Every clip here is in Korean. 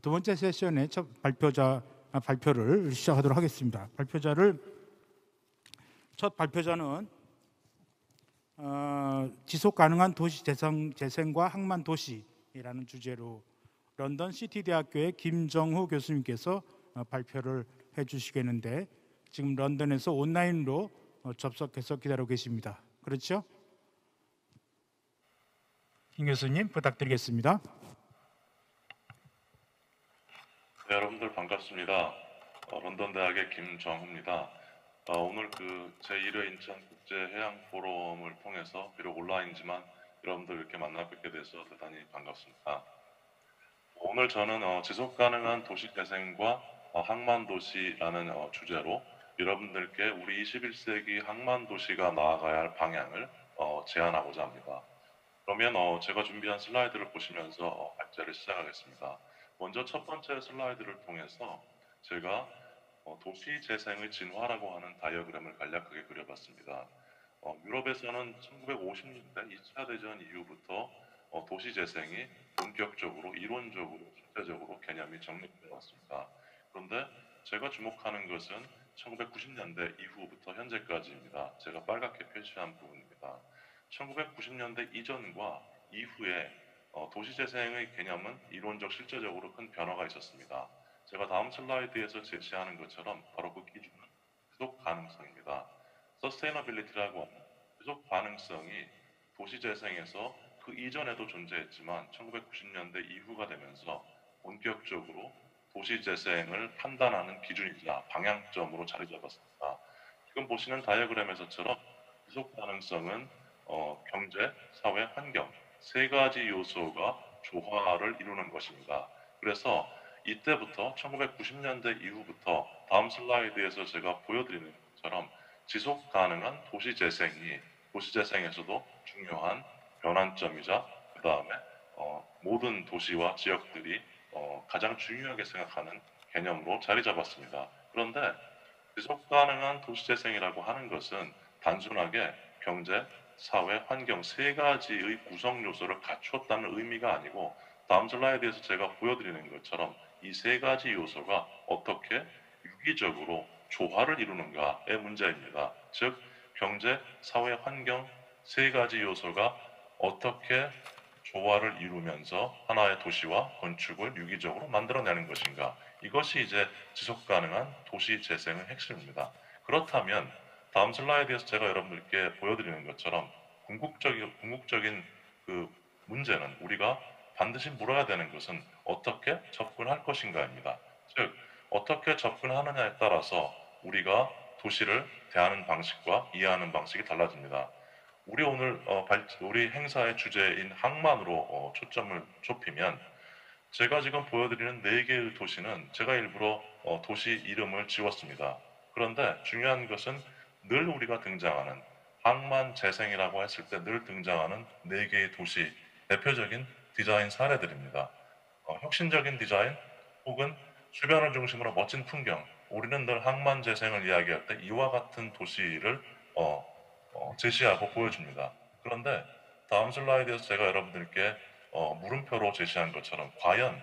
두 번째 세션의 첫 발표를 시작하도록 하겠습니다. 첫 발표자는 지속 가능한 도시 재생과 항만 도시라는 주제로 런던 시티대학교의 김정후 교수님께서 발표를 해주시겠는데, 지금 런던에서 온라인으로 접속해서 기다리고 계십니다. 그렇죠? 김 교수님 부탁드리겠습니다. 네, 여러분들 반갑습니다. 런던 대학의 김정후입니다. 오늘 제1회 인천 국제 해양 포럼을 통해서 비록 온라인이지만 여러분들 이렇게 만나 뵙게 돼서 대단히 반갑습니다. 오늘 저는 지속 가능한 도시 재생과 항만 도시라는 주제로 여러분들께 우리 21세기 항만 도시가 나아가야 할 방향을 제안하고자 합니다. 그러면 제가 준비한 슬라이드를 보시면서 발제를 시작하겠습니다. 먼저 첫 번째 슬라이드를 통해서 제가 도시 재생의 진화라고 하는 다이어그램을 간략하게 그려봤습니다. 유럽에서는 1950년대 2차 대전 이후부터 도시 재생이 본격적으로 이론적으로 실제적으로 개념이 정립되어 왔습니다. 그런데 제가 주목하는 것은 1990년대 이후부터 현재까지입니다. 제가 빨갛게 표시한 부분입니다. 1990년대 이전과 이후에 도시재생의 개념은 이론적 실제적으로 큰 변화가 있었습니다. 제가 다음 슬라이드에서 제시하는 것처럼 바로 그 기준은 지속 가능성입니다. 서스테이너빌리티라고 하는 지속 가능성이 도시재생에서 그 이전에도 존재했지만 1990년대 이후가 되면서 본격적으로 도시재생을 판단하는 기준이자 방향점으로 자리 잡았습니다. 지금 보시는 다이어그램에서처럼 지속 가능성은 경제, 사회, 환경 세 가지 요소가 조화를 이루는 것입니다. 그래서 이때부터 1990년대 이후부터 다음 슬라이드에서 제가 보여드리는 것처럼 지속 가능한 도시 재생이 도시재생에서도 중요한 변환점이자 그 다음에 모든 도시와 지역들이 가장 중요하게 생각하는 개념으로 자리 잡았습니다. 그런데 지속 가능한 도시재생이라고 하는 것은 단순하게 경제, 사회, 환경 세 가지의 구성 요소를 갖추었다는 의미가 아니고 다음 슬라이드에서 제가 보여드리는 것처럼 이 세 가지 요소가 어떻게 유기적으로 조화를 이루는가의 문제입니다. 즉 경제, 사회, 환경 세 가지 요소가 어떻게 조화를 이루면서 하나의 도시와 건축을 유기적으로 만들어내는 것인가. 이것이 이제 지속 가능한 도시 재생의 핵심입니다. 그렇다면 다음 슬라이드에서 제가 여러분들께 보여드리는 것처럼 궁극적인 그 문제는 우리가 반드시 물어야 되는 것은 어떻게 접근할 것인가입니다. 즉 어떻게 접근하느냐에 따라서 우리가 도시를 대하는 방식과 이해하는 방식이 달라집니다. 우리 행사의 주제인 항만으로 초점을 좁히면 제가 지금 보여드리는 4개의 도시는 제가 일부러 도시 이름을 지웠습니다. 그런데 중요한 것은 늘 우리가 등장하는 항만 재생이라고 했을 때 늘 등장하는 4개의 도시 대표적인 디자인 사례들입니다. 혁신적인 디자인 혹은 주변을 중심으로 멋진 풍경. 우리는 늘 항만 재생을 이야기할 때 이와 같은 도시를 제시하고 보여줍니다. 그런데 다음 슬라이드에서 제가 여러분들께 물음표로 제시한 것처럼 과연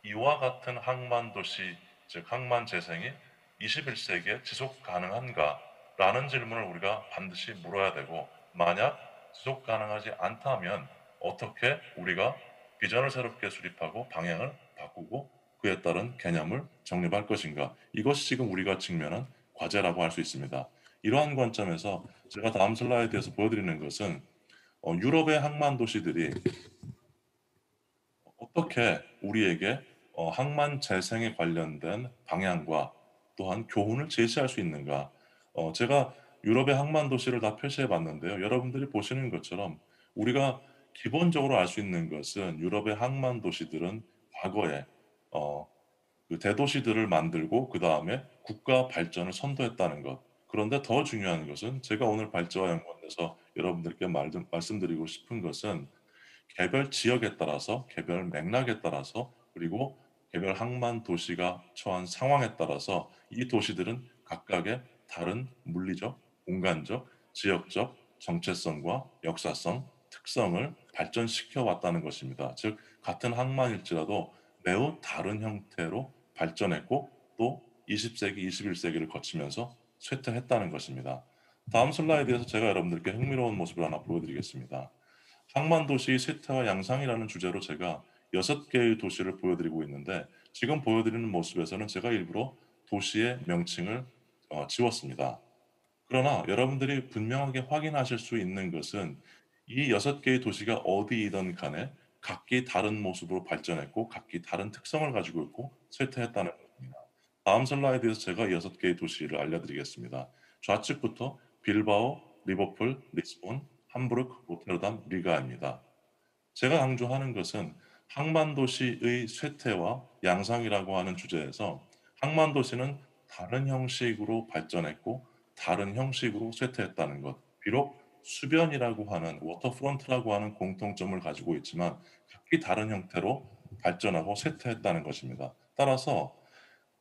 이와 같은 항만 도시, 즉 항만 재생이 21세기에 지속 가능한가? 라는 질문을 우리가 반드시 물어야 되고 만약 지속 가능하지 않다면 어떻게 우리가 비전을 새롭게 수립하고 방향을 바꾸고 그에 따른 개념을 정립할 것인가? 이것이 지금 우리가 직면한 과제라고 할 수 있습니다. 이러한 관점에서 제가 다음 슬라이드에서 보여드리는 것은 유럽의 항만 도시들이 어떻게 우리에게 항만 재생에 관련된 방향과 또한 교훈을 제시할 수 있는가? 제가 유럽의 항만 도시를 다 표시해 봤는데요. 여러분들이 보시는 것처럼 우리가 기본적으로 알 수 있는 것은 유럽의 항만 도시들은 과거에 어, 그 대도시들을 만들고 그 다음에 국가 발전을 선도했다는 것. 그런데 더 중요한 것은 제가 오늘 발제와 연관돼서 여러분들께 말씀드리고 싶은 것은 개별 지역에 따라서, 개별 맥락에 따라서, 그리고 개별 항만 도시가 처한 상황에 따라서 이 도시들은 각각의 다른 물리적, 공간적, 지역적 정체성과 역사성, 특성을 발전시켜 왔다는 것입니다. 즉, 같은 항만일지라도 매우 다른 형태로 발전했고 또 20세기, 21세기를 거치면서 쇠퇴했다는 것입니다. 다음 슬라이드에서 제가 여러분들께 흥미로운 모습을 하나 보여드리겠습니다. 항만 도시 쇠퇴와 양상이라는 주제로 제가 6개의 도시를 보여드리고 있는데 지금 보여드리는 모습에서는 제가 일부러 도시의 명칭을 지웠습니다. 그러나 여러분들이 분명하게 확인하실 수 있는 것은 이 6개의 도시가 어디이든 간에 각기 다른 모습으로 발전했고 각기 다른 특성을 가지고 있고 쇠퇴했다는 것입니다. 다음 슬라이드에서 제가 6개의 도시를 알려드리겠습니다. 좌측부터 빌바오, 리버풀, 리스본, 함부르크, 로테르담, 리가입니다. 제가 강조하는 것은 항만도시의 쇠퇴와 양상이라고 하는 주제에서 항만도시는 다른 형식으로 발전했고 다른 형식으로 쇠퇴했다는 것. 비록 수변이라고 하는 워터프론트라고 하는 공통점을 가지고 있지만 각기 다른 형태로 발전하고 쇠퇴했다는 것입니다. 따라서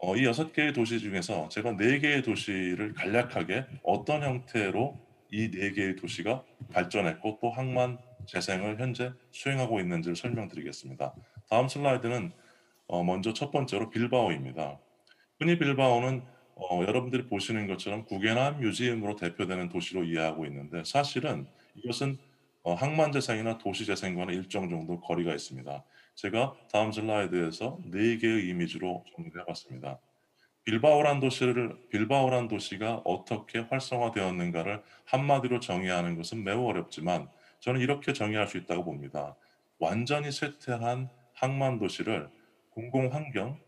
이 6개의 도시 중에서 제가 4개의 도시를 간략하게 어떤 형태로 이 4개의 도시가 발전했고 또 항만 재생을 현재 수행하고 있는지를 설명드리겠습니다. 다음 슬라이드는 먼저 첫 번째로 빌바오입니다. 흔히 빌바오는 여러분들이 보시는 것처럼 구겐함 뮤지엄으로 대표되는 도시로 이해하고 있는데 사실은 이것은 항만 재생이나 도시 재생과는 일정 정도 거리가 있습니다. 제가 다음 슬라이드에서 4개의 이미지로 정리해 봤습니다. 빌바오란 도시가 어떻게 활성화되었는가를 한마디로 정의하는 것은 매우 어렵지만 저는 이렇게 정의할 수 있다고 봅니다. 완전히 쇠퇴한 항만 도시를 공공환경,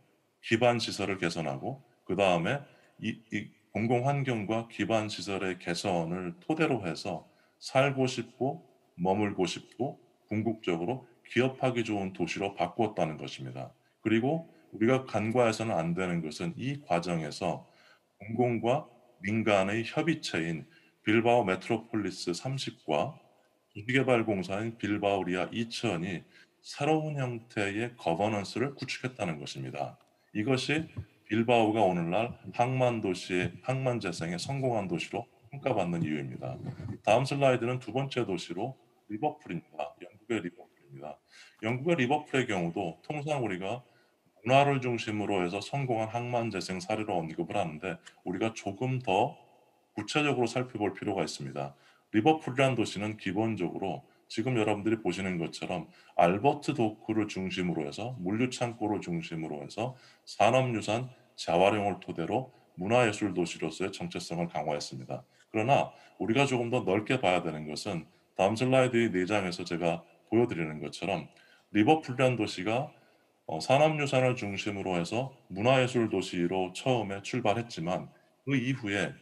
기반 시설을 개선하고 그 다음에 이 공공환경과 기반 시설의 개선을 토대로 해서 살고 싶고 머물고 싶고 궁극적으로 기업하기 좋은 도시로 바꾸었다는 것입니다. 그리고 우리가 간과해서는 안 되는 것은 이 과정에서 공공과 민간의 협의체인 빌바오 메트로폴리스 30과 도시개발공사인 빌바오 리아 2000이 새로운 형태의 거버넌스를 구축했다는 것입니다. 이것이 빌바오가 오늘날 항만 재생에 성공한 도시로 평가받는 이유입니다. 다음 슬라이드는 두 번째 도시로 리버풀입니다. 영국의 리버풀입니다. 영국의 리버풀의 경우도 통상 우리가 문화를 중심으로 해서 성공한 항만 재생 사례로 언급을 하는데 우리가 조금 더 구체적으로 살펴볼 필요가 있습니다. 리버풀이라는 도시는 기본적으로 지금 여러분들이 보시는 것처럼 알버트 도크를 중심으로 해서 물류 창고를 중심으로 해서 산업유산 재활용을 토대로 문화예술 도시로서의 정체성을 강화했습니다. 그러나 우리가 조금 더 넓게 봐야 되는 것은 다음 슬라이드의 4장에서 제가 보여드리는 것처럼 리버풀이라는 도시가 산업유산을 중심으로 해서 문화예술 도시로 처음에 출발했지만 그 이후에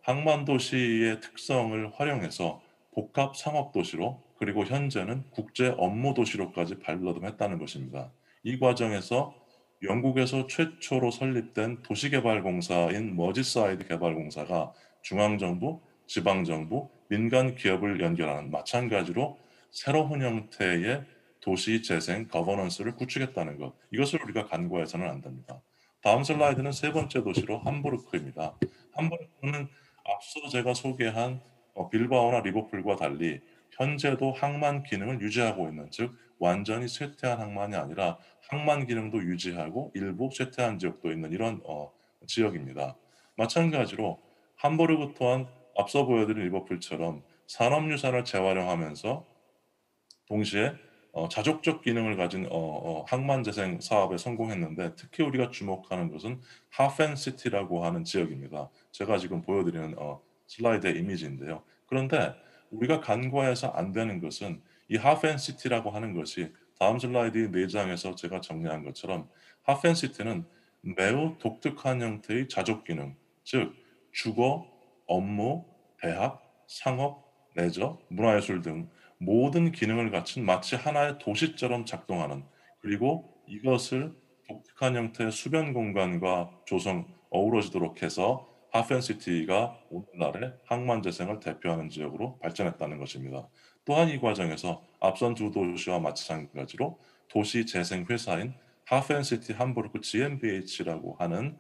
항만 도시의 특성을 활용해서 복합 상업 도시로 그리고 현재는 국제 업무 도시로까지 발돋움했다는 것입니다. 이 과정에서 영국에서 최초로 설립된 도시개발공사인 머지사이드 개발공사가 중앙정부, 지방정부, 민간 기업을 연결하는 마찬가지로 새로운 형태의 도시 재생 거버넌스를 구축했다는 것. 이것을 우리가 간과해서는 안 됩니다. 다음 슬라이드는 세 번째 도시로 함부르크입니다. 함부르크는 앞서 제가 소개한 빌바오나 리버풀과 달리 현재도 항만 기능을 유지하고 있는 즉 완전히 쇠퇴한 항만이 아니라 항만 기능도 유지하고 일부 쇠퇴한 지역도 있는 이런 지역입니다. 마찬가지로 함부르크 또한 앞서 보여드린 리버풀처럼 산업유산을 재활용하면서 동시에 자족적 기능을 가진 항만 재생 사업에 성공했는데 특히 우리가 주목하는 것은 하펜시티라고 하는 지역입니다. 제가 지금 보여드리는 슬라이드의 이미지인데요. 그런데 우리가 간과해서 안 되는 것은 이 하펜시티라고 하는 것이 다음 슬라이드 4장에서 제가 정리한 것처럼 하펜시티는 매우 독특한 형태의 자족 기능, 즉 주거, 업무, 대학, 상업, 레저, 문화예술 등 모든 기능을 갖춘 마치 하나의 도시처럼 작동하는 그리고 이것을 독특한 형태의 수변 공간과 조성 어우러지도록 해서 하펜시티가 오늘날의 항만 재생을 대표하는 지역으로 발전했다는 것입니다. 또한 이 과정에서 앞선 두 도시와 마찬가지로 도시 재생 회사인 하펜시티 함부르크 GmbH라고 하는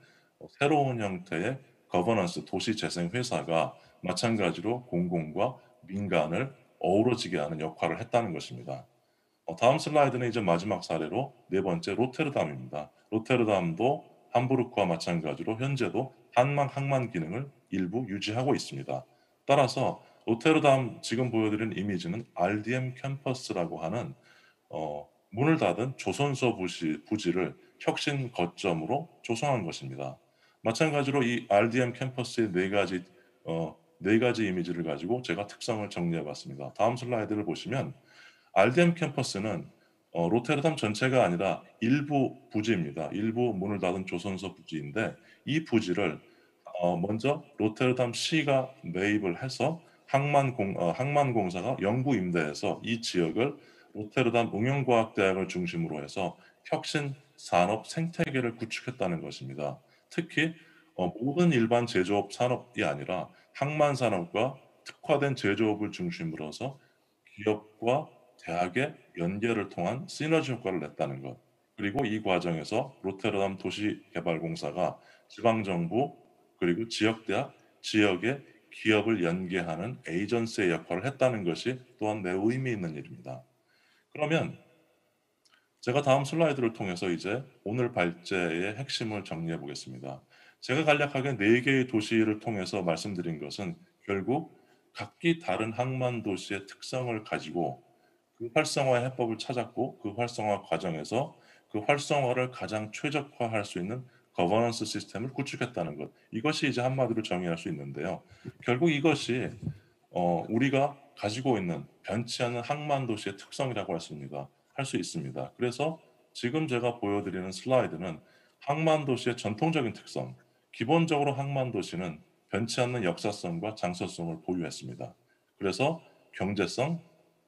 새로운 형태의 거버넌스 도시 재생 회사가 마찬가지로 공공과 민간을 어우러지게 하는 역할을 했다는 것입니다. 다음 슬라이드는 이제 마지막 사례로 네 번째 로테르담입니다. 로테르담도 함부르크와 마찬가지로 현재도 항만 기능을 일부 유지하고 있습니다. 따라서 로테르담 지금 보여드린 이미지는 RDM 캠퍼스라고 하는 문을 닫은 조선소 부지를 혁신 거점으로 조성한 것입니다. 마찬가지로 이 RDM 캠퍼스의 네 가지 이미지를 가지고 제가 특성을 정리해 봤습니다. 다음 슬라이드를 보시면 RDM 캠퍼스는 로테르담 전체가 아니라 일부 부지입니다. 일부 문을 닫은 조선소 부지인데 이 부지를 먼저 로테르담 시가 매입을 해서 항만공사가 영구 임대해서 이 지역을 로테르담 응용과학대학을 중심으로 해서 혁신 산업 생태계를 구축했다는 것입니다. 특히 모든 일반 제조업 산업이 아니라 항만 산업과 특화된 제조업을 중심으로 해서 기업과 대학의 연계를 통한 시너지 효과를 냈다는 것. 그리고 이 과정에서 로테르담 도시개발공사가 지방정부 그리고 지역대학, 지역의 기업을 연계하는 에이전시의 역할을 했다는 것이 또한 매우 의미 있는 일입니다. 그러면 제가 다음 슬라이드를 통해서 이제 오늘 발제의 핵심을 정리해 보겠습니다. 제가 간략하게 네 개의 도시를 통해서 말씀드린 것은 결국 각기 다른 항만 도시의 특성을 가지고 그 활성화 해법을 찾았고 그 활성화 과정에서 그 활성화를 가장 최적화할 수 있는 거버넌스 시스템을 구축했다는 것. 이것이 이제 한마디로 정의할 수 있는데요. 결국 이것이 우리가 가지고 있는 변치 않는 항만 도시의 특성이라고 할 수 있습니다. 그래서 지금 제가 보여드리는 슬라이드는 항만 도시의 전통적인 특성, 기본적으로 항만 도시는 변치 않는 역사성과 장소성을 보유했습니다. 그래서 경제성,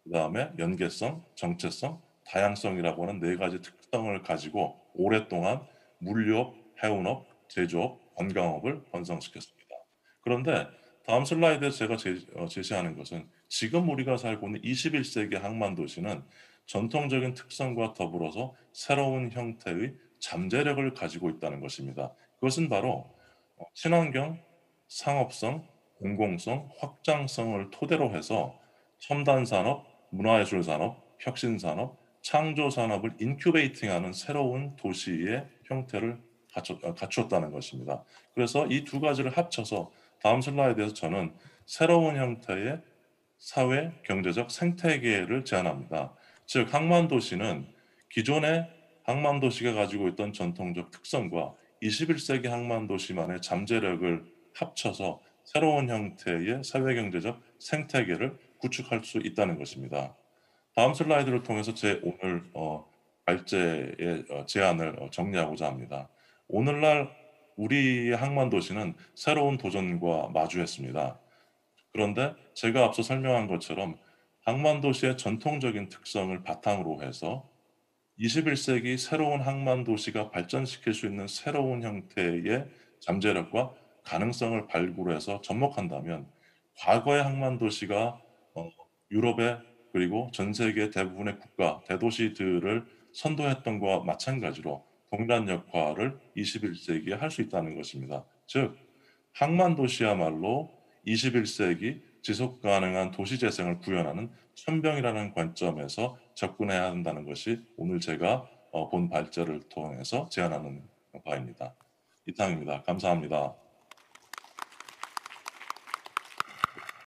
그다음에 연계성, 정체성, 다양성이라고 하는 네 가지 특성을 가지고 오랫동안 물류업, 해운업, 제조업, 관광업을 번성시켰습니다. 그런데 다음 슬라이드에 제가 제시하는 것은 지금 우리가 살고 있는 21세기 항만 도시는 전통적인 특성과 더불어서 새로운 형태의 잠재력을 가지고 있다는 것입니다. 그것은 바로 친환경, 상업성, 공공성, 확장성을 토대로 해서 첨단 산업, 문화예술 산업, 혁신 산업, 창조 산업을 인큐베이팅하는 새로운 도시의 형태를 갖추었다는 것입니다. 그래서 이 두 가지를 합쳐서 다음 슬라이드에서 저는 새로운 형태의 사회 경제적 생태계를 제안합니다. 즉 항만 도시는 기존의 항만 도시가 가지고 있던 전통적 특성과 21세기 항만 도시만의 잠재력을 합쳐서 새로운 형태의 사회 경제적 생태계를 구축할 수 있다는 것입니다. 다음 슬라이드를 통해서 제 오늘 발제의 제안을 정리하고자 합니다. 오늘날 우리의 항만 도시는 새로운 도전과 마주했습니다. 그런데 제가 앞서 설명한 것처럼 항만 도시의 전통적인 특성을 바탕으로 해서 21세기 새로운 항만 도시가 발전시킬 수 있는 새로운 형태의 잠재력과 가능성을 발굴해서 접목한다면 과거의 항만 도시가 유럽의 그리고 전 세계 대부분의 국가, 대도시들을 선도했던 것과 마찬가지로 동일한 역할을 21세기에 할 수 있다는 것입니다. 즉, 항만 도시야말로 21세기 지속 가능한 도시 재생을 구현하는 천병이라는 관점에서 접근해야 한다는 것이 오늘 제가 본 발제를 통해서 제안하는 바입니다. 이상입니다. 감사합니다.